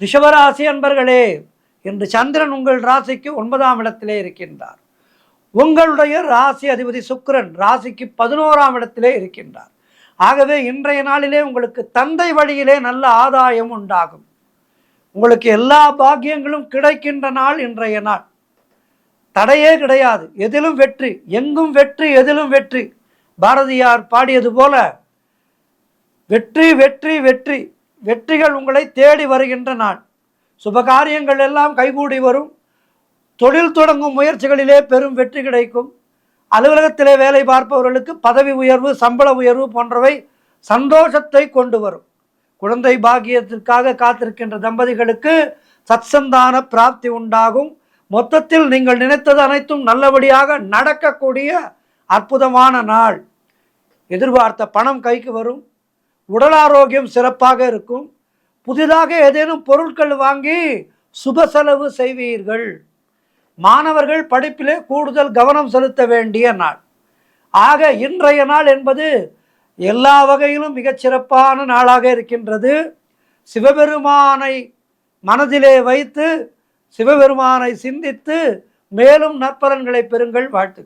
ரிஷபராசி அன்பர்களே, இன்று சந்திரன் உங்கள் ராசிக்கு 9ஆம் இடத்திலே இருக்கின்றார். உங்களுடைய ராசி அதிபதி சுக்கிரன் ராசிக்கு 11ஆம் இடத்திலே இருக்கின்றார். ஆகவே இன்றைய நாளிலே உங்களுக்கு தந்தை வழியிலே நல்ல ஆதாயம் உண்டாகும். உங்களுக்கு எல்லா பாக்கியங்களும் கிடைக்கின்ற நாள் இன்றைய நாள். தடையே கிடையாது, எதிலும் வெற்றி, எங்கும் வெற்றி, எதிலும் வெற்றி. பாரதியார் பாடியது போல வெற்றி வெற்றி வெற்றி, வெற்றிகள் உங்களை தேடி வருகின்ற நாள். சுபகாரியங்கள் எல்லாம் கைகூடி வரும். தொழில் தொடங்கும் முயற்சிகளிலே பெரும் வெற்றி கிடைக்கும். அலுவலகத்திலே வேலை பார்ப்பவர்களுக்கு பதவி உயர்வு, சம்பள உயர்வு போன்றவை சந்தோஷத்தை கொண்டு வரும். குழந்தை பாக்கியத்திற்காக காத்திருக்கின்ற தம்பதிகளுக்கு சத்சந்தான பிராப்தி உண்டாகும். மொத்தத்தில் நீங்கள் நினைத்தது அனைத்தும் நல்லபடியாக நடக்கக்கூடிய அற்புதமான நாள். எதிர்பார்த்த பணம் கைக்கு வரும். உடல் ஆரோக்கியம் சிறப்பாக இருக்கும். புதிதாக ஏதேனும் பொருட்கள் வாங்கி சுப செலவு செய்வீர்கள். மாணவர்கள் படிப்பிலே கூடுதல் கவனம் செலுத்த வேண்டிய நாள். ஆக இன்றைய நாள் என்பது எல்லா வகையிலும் மிகச்சிறப்பான நாளாக இருக்கின்றது. சிவபெருமானை மனதிலே வைத்து சிவபெருமானை சிந்தித்து மேலும் நற்பலன்களை பெறுங்கள். வாழ்த்து.